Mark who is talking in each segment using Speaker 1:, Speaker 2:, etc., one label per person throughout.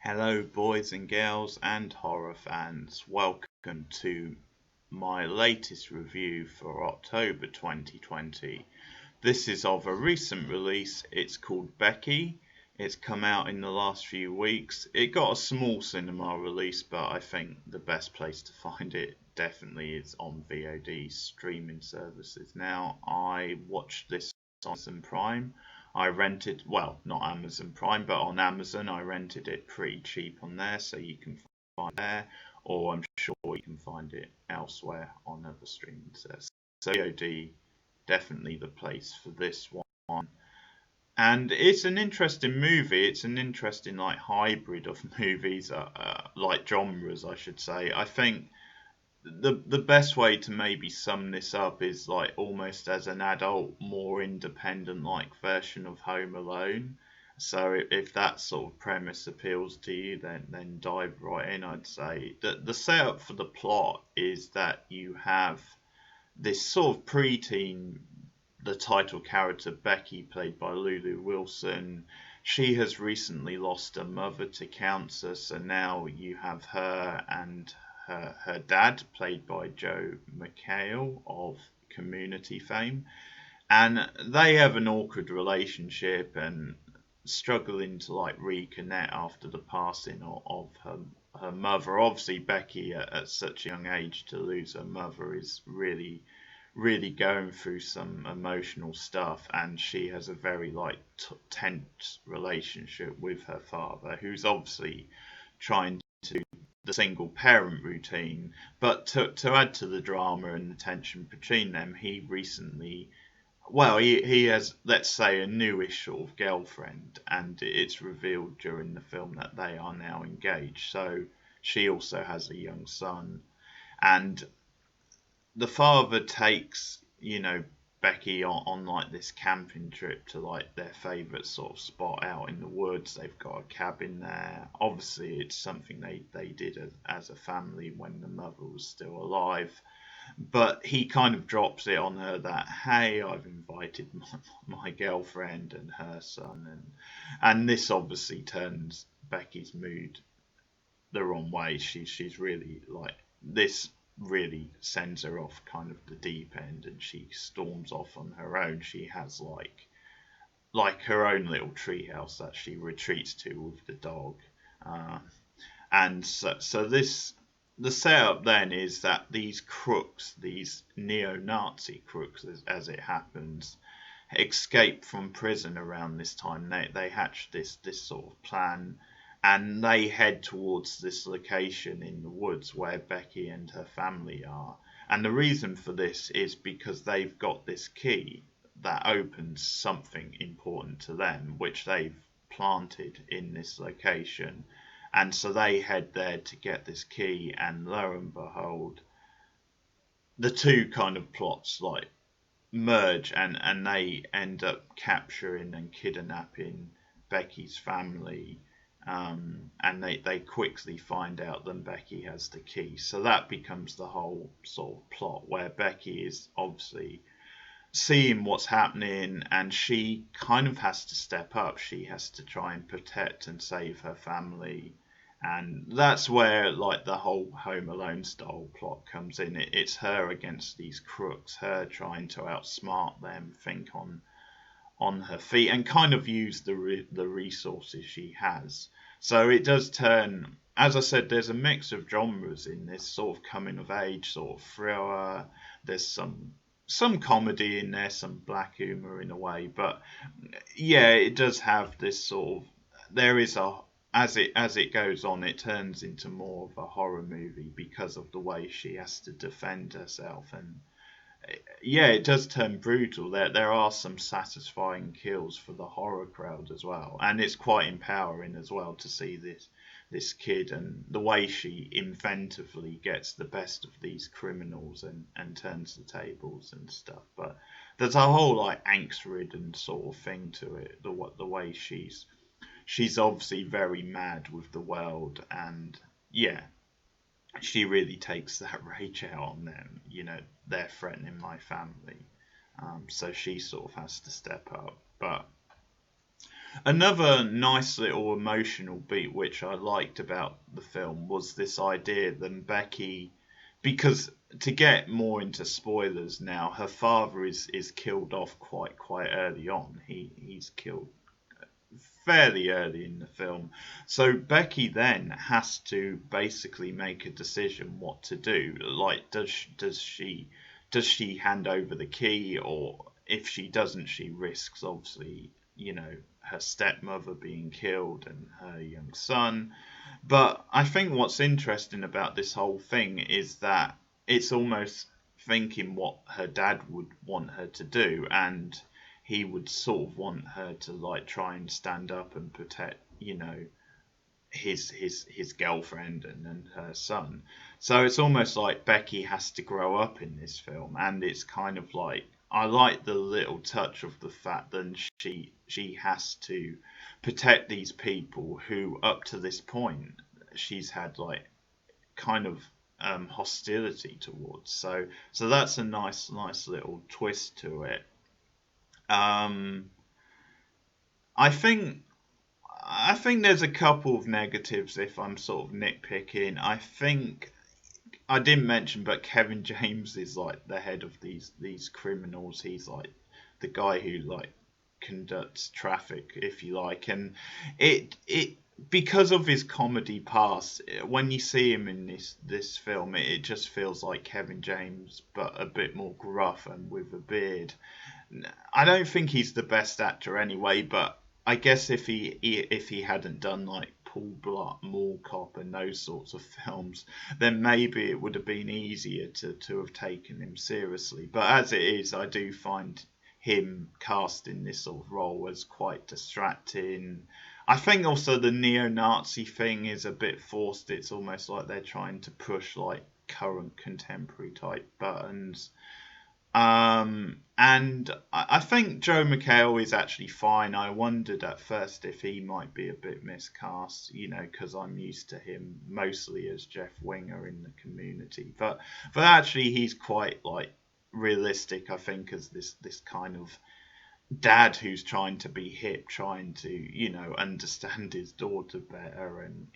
Speaker 1: Hello, boys and girls, and horror fans. Welcome to my latest review for October 2020. This is of a recent release. It's called Becky. It's come out in the last few weeks. It got a small cinema release, but I think the best place to find it definitely is on VOD streaming services. Now, I watched this on Amazon Prime. I rented, well, not Amazon Prime, but on Amazon, I rented it pretty cheap on there, so you can find it there, or I'm sure you can find it elsewhere on other streaming services. So VOD, definitely the place for this one. And it's an interesting movie. It's an interesting like hybrid of movies, like genres, I should say. I think the best way to maybe sum this up is like almost as an adult, more independent like version of Home Alone. So if that sort of premise appeals to you, then dive right in. I'd say the setup for the plot is that you have this sort of preteen, the title character Becky, played by Lulu Wilson. She has recently lost her mother to cancer, so now you have her and her dad, played by Joe McHale of Community fame, and they have an awkward relationship and struggling to like reconnect after the passing of her mother. Obviously, Becky at such a young age to lose her mother is really going through some emotional stuff, and she has a very like tense relationship with her father, who's obviously trying to the single parent routine. But to add to the drama and the tension between them, he recently, well, he has, let's say, a newish sort of girlfriend, and it's revealed during the film that they are now engaged. So she also has a young son, and the father takes, Becky on like this camping trip to like their favourite sort of spot out in the woods. They've got a cabin there. Obviously, it's something they did as a family when the mother was still alive. But he kind of drops it on her that, hey, I've invited my girlfriend and her son, and this obviously turns Becky's mood the wrong way. She's really like this, really sends her off kind of the deep end, and she storms off on her own. She has like her own little treehouse that she retreats to with the dog, uh, and so this the setup then is that these crooks, these neo-Nazi crooks, as it happens, escape from prison around this time. They hatch this sort of plan, and they head towards this location in the woods where Becky and her family are. And the reason for this is because they've got this key that opens something important to them, which they've planted in this location. And so they head there to get this key, and lo and behold, the two kind of plots like merge, and they end up capturing and kidnapping Becky's family, and they quickly find out that Becky has the key. So that becomes the whole sort of plot, where Becky is obviously seeing what's happening, and she kind of has to step up. She has to try and protect and save her family. And that's where like the whole Home Alone style plot comes in. It's her against these crooks, her trying to outsmart them, think on her feet, and kind of use the resources she has. So it does turn, as I said, there's a mix of genres in this sort of coming of age sort of thriller. There's some comedy in there, some black humor in a way, but yeah, it does have this sort of, there is a, as it goes on, it turns into more of a horror movie because of the way she has to defend herself. And yeah, it does turn brutal. There are some satisfying kills for the horror crowd as well, and it's quite empowering as well to see this kid and the way she inventively gets the best of these criminals and turns the tables and stuff. But there's a whole like angst-ridden sort of thing to it. The way she's obviously very mad with the world, and yeah, she really takes that rage out on them. They're threatening my family, so she sort of has to step up. But Another nice little emotional beat which I liked about the film was this idea that Becky, because to get more into spoilers now, her father is killed off quite early on. He's killed fairly early in the film. So Becky then has to basically make a decision what to do. Like, does she hand over the key, or if she doesn't, she risks obviously, her stepmother being killed and her young son. But I think what's interesting about this whole thing is that it's almost thinking what her dad would want her to do, and he would sort of want her to like try and stand up and protect, his girlfriend and her son. So it's almost like Becky has to grow up in this film, and it's kind of like I like the little touch of the fact that she has to protect these people who up to this point she's had like kind of hostility towards. So that's a nice little twist to it. Um, I think I think there's a couple of negatives if I'm sort of nitpicking. I think I didn't mention, but Kevin James is like the head of these criminals. He's like the guy who like conducts traffic, if you like, and it because of his comedy past, when you see him in this film, it just feels like Kevin James, but a bit more gruff and with a beard. I don't think he's the best actor anyway, but I guess if he hadn't done like Paul Blart Mall Cop and those sorts of films, then maybe it would have been easier to have taken him seriously. But as it is, I do find him cast in this sort of role as quite distracting. I think also the neo-Nazi thing is a bit forced. It's almost like they're trying to push like current contemporary type buttons. And I think Joe McHale is actually fine. I wondered at first if he might be a bit miscast, because I'm used to him mostly as Jeff Winger in the Community. But actually, he's quite like realistic. I think as this kind of dad who's trying to be hip, trying to understand his daughter better, and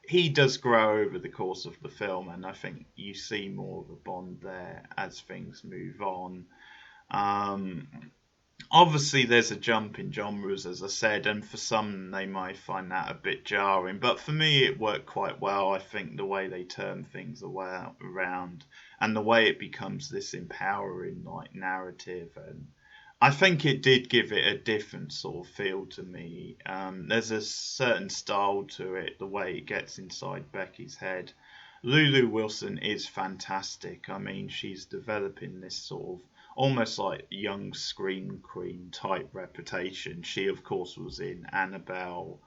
Speaker 1: he does grow over the course of the film, and I think you see more of a bond there as things move on. Um, Obviously, there's a jump in genres, as I said, and for some they might find that a bit jarring, but for me it worked quite well. I think the way they turn things around and the way it becomes this empowering like narrative, and I think it did give it a different sort of feel to me. There's a certain style to it, the way it gets inside Becky's head. Lulu Wilson is fantastic. I mean, she's developing this sort of almost like young scream queen type reputation. She, of course, was in Annabelle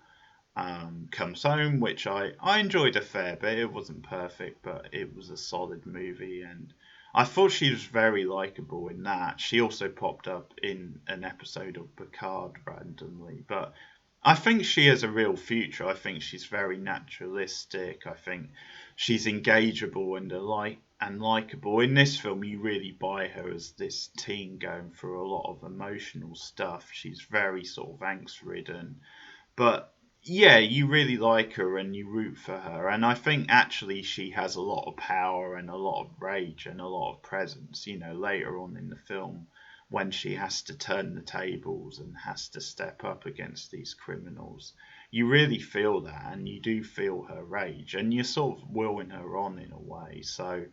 Speaker 1: Comes Home, which I enjoyed a fair bit. It wasn't perfect, but it was a solid movie, and I thought she was very likable in that. She also popped up in an episode of Picard randomly, but I think she has a real future. I think she's very naturalistic. I think she's engageable and likable. In this film, you really buy her as this teen going through a lot of emotional stuff. She's very sort of angst ridden, but yeah, you really like her and you root for her. And I think actually she has a lot of power and a lot of rage and a lot of presence, later on in the film when she has to turn the tables and has to step up against these criminals. You really feel that, and you do feel her rage, and you're sort of willing her on in a way. So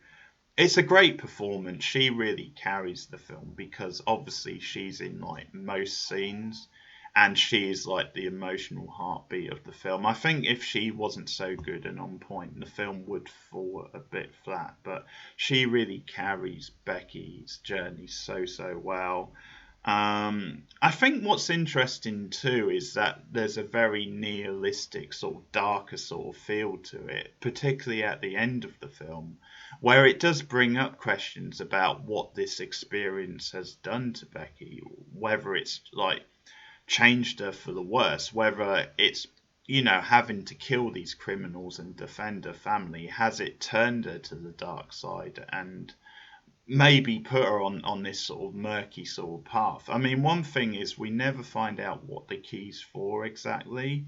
Speaker 1: it's a great performance. She really carries the film because obviously she's in like most scenes, and she is like the emotional heartbeat of the film. I think if she wasn't so good and on point, the film would fall a bit flat. But she really carries Becky's journey so well. I think what's interesting too is that there's a very nihilistic, sort of darker sort of feel to it, particularly at the end of the film, where it does bring up questions about what this experience has done to Becky, whether it's like changed her for the worse, whether it's having to kill these criminals and defend her family, has it turned her to the dark side, and maybe put her on this sort of murky sort of path. I mean, one thing is we never find out what the key's for exactly.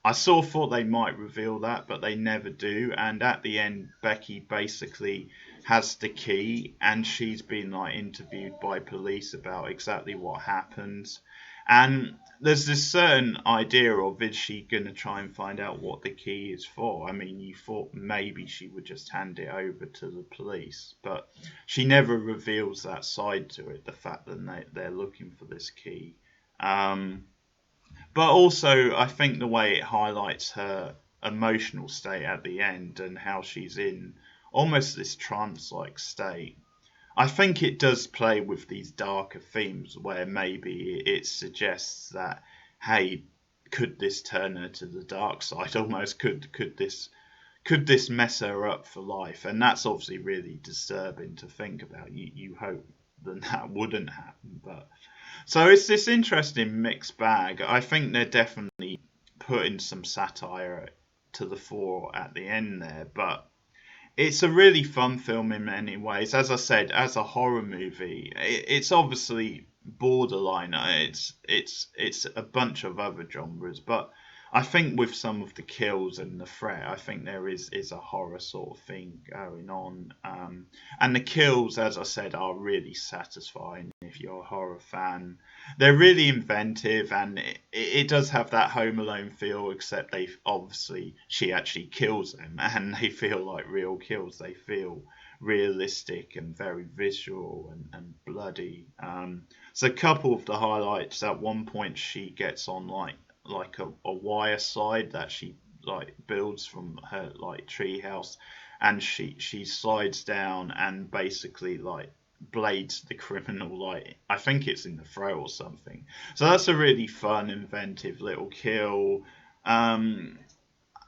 Speaker 1: I sort of thought they might reveal that, but they never do. And at the end, Becky basically has the key, and she's been like interviewed by police about exactly what happens. And there's this certain idea of, is she gonna try and find out what the key is for? I mean, you thought maybe she would just hand it over to the police, but she never reveals that side to it. The fact that they're looking for this key. Um, but also, I think the way it highlights her emotional state at the end and how she's in almost this trance like state. I think it does play with these darker themes where maybe it suggests that, hey, could this turn her to the dark side? Almost could this mess her up for life? And that's obviously really disturbing to think about. You hope that wouldn't happen, but so it's this interesting mixed bag. I think they're definitely putting some satire to the fore at the end there, but it's a really fun film in many ways. As I said, as a horror movie, it's obviously borderline. It's a bunch of other genres, but I think with some of the kills and the threat, I think there is a horror sort of thing going on. And the kills, as I said, are really satisfying if you're a horror fan. They're really inventive, and it does have that Home Alone feel, except they obviously she actually kills them, and they feel like real kills. They feel realistic and very visual and bloody. So a couple of the highlights. At one point, she gets on like a wire slide that she like builds from her like treehouse, and she slides down and basically like blades the criminal, like I think it's in the throat or something. So that's a really fun, inventive little kill. Um,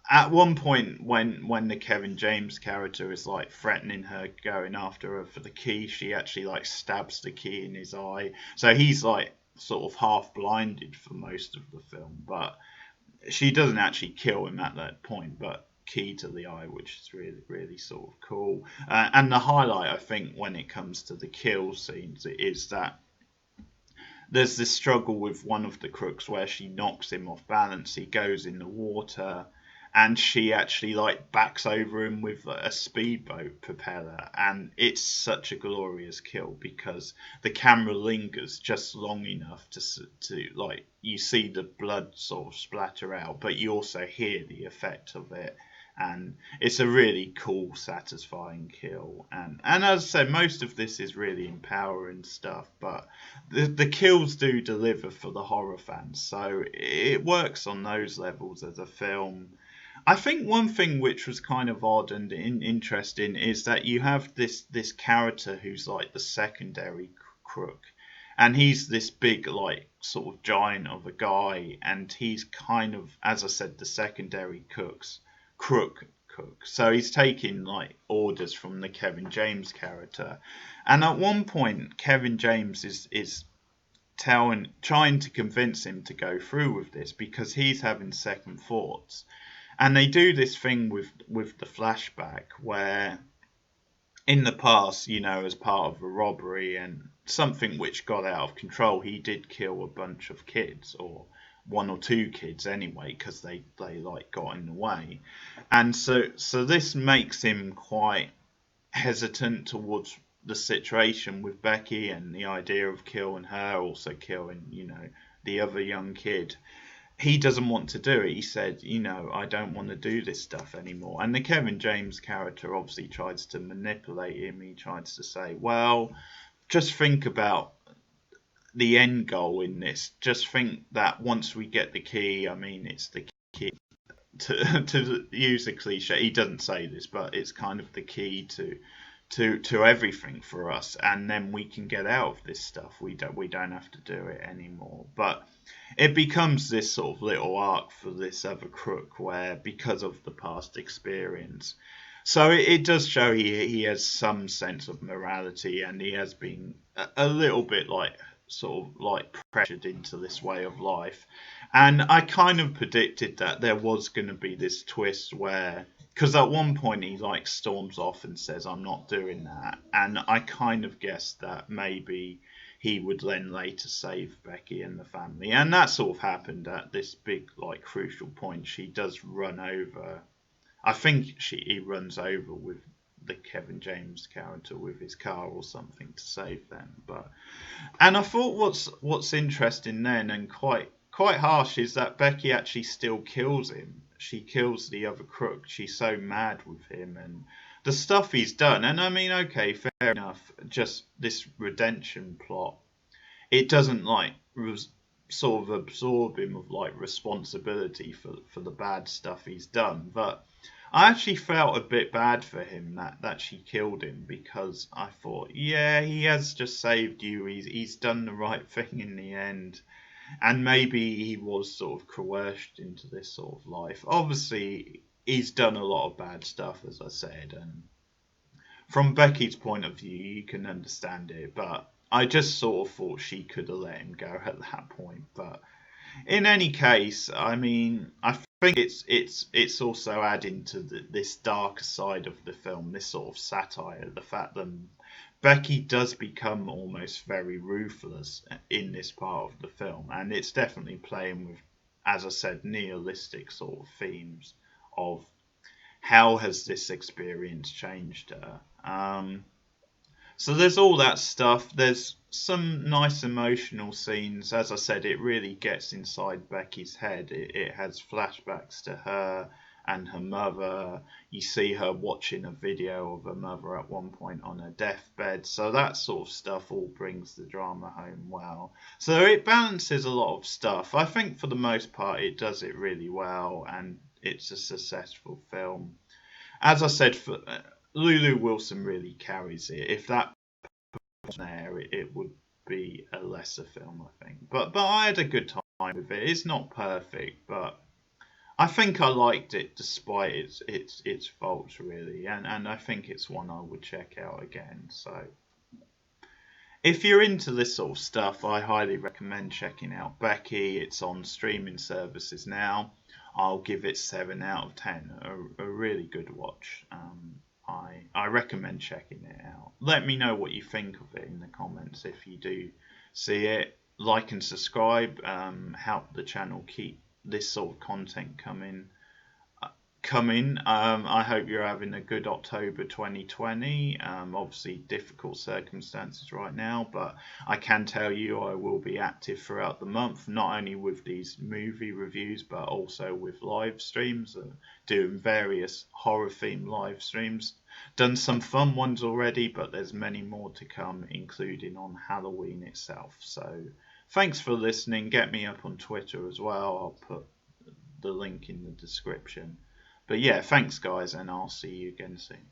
Speaker 1: at one point, when the Kevin James character is like threatening her, going after her for the key, she actually like stabs the key in his eye. So he's like sort of half blinded for most of the film, but she doesn't actually kill him at that point, but key to the eye, which is really, really sort of cool. And the highlight, I think, when it comes to the kill scenes, is that there's this struggle with one of the crooks where she knocks him off balance. He goes in the water, and she actually like backs over him with a speedboat propeller, and it's such a glorious kill because the camera lingers just long enough to like you see the blood sort of splatter out, but you also hear the effect of it. And it's a really cool, satisfying kill. And as I said, most of this is really empowering stuff, but the kills do deliver for the horror fans. So it works on those levels as a film. I think one thing which was kind of odd and interesting is that you have this character who's like the secondary crook, and he's this big like sort of giant of a guy, and he's kind of, as I said, the secondary crook. So he's taking like orders from the Kevin James character, and at one point Kevin James is trying to convince him to go through with this because he's having second thoughts. And they do this thing with the flashback where in the past, as part of a robbery and something which got out of control, he did kill a bunch of kids, or one or two kids anyway, because they like got in the way. And so this makes him quite hesitant towards the situation with Becky and the idea of killing her, also killing, the other young kid. He doesn't want to do it. He said, I don't want to do this stuff anymore. And the Kevin James character obviously tries to manipulate him. He tries to say, well, just think about the end goal in this. Just think that once we get the key, I mean, it's the key to use a cliche. He doesn't say this, but it's kind of the key to everything for us, and then we can get out of this stuff. We don't have to do it anymore. But it becomes this sort of little arc for this other crook where, because of the past experience, so it does show he has some sense of morality, and he has been a little bit like sort of like pressured into this way of life. And I kind of predicted that there was going to be this twist where, because at one point he like storms off and says, "I'm not doing that," and I kind of guessed that maybe he would then later save Becky and the family, and that sort of happened at this big like crucial point. She does run over. I think he runs over with the Kevin James character with his car or something to save them. But and I thought what's interesting then and quite harsh is that Becky actually still kills him. She kills the other crook. She's so mad with him and the stuff he's done. And I mean, okay, fair enough. Just this redemption plot, it doesn't like sort of absorb him of like responsibility for the bad stuff he's done. But I actually felt a bit bad for him that she killed him because I thought, yeah, he has just saved you. He's done the right thing in the end, and maybe he was sort of coerced into this sort of life. Obviously, he's done a lot of bad stuff, as I said, and from Becky's point of view, you can understand it. But I just sort of thought she could have let him go at that point. But in any case, I mean, I think it's also adding to this darker side of the film, this sort of satire, the fact that Becky does become almost very ruthless in this part of the film, and it's definitely playing with, as I said, nihilistic sort of themes of how has this experience changed her. So there's all that stuff. There's some nice emotional scenes. As I said, it really gets inside Becky's head. It has flashbacks to her and her mother. You see her watching a video of her mother at one point on her deathbed. So that sort of stuff all brings the drama home well. So it balances a lot of stuff. I think for the most part it does it really well, and it's a successful film. As I said, Lulu Wilson really carries it. If that was there, it would be a lesser film, I think. But I had a good time with it. It's not perfect, but I think I liked it despite its faults, really. And I think it's one I would check out again. So if you're into this sort of stuff, I highly recommend checking out Becky. It's on streaming services now. I'll give it 7 out of 10. A really good watch. I recommend checking it out. Let me know what you think of it in the comments if you do see it. Like and subscribe. Help the channel keep this sort of content coming. I hope you're having a good October 2020. Obviously difficult circumstances right now, but I can tell you I will be active throughout the month, not only with these movie reviews, but also with live streams, doing various horror themed live streams. Done some fun ones already, but there's many more to come, including on Halloween itself. So thanks for listening. Get me up on Twitter as well. I'll put the link in the description. But yeah, thanks guys, and I'll see you again soon.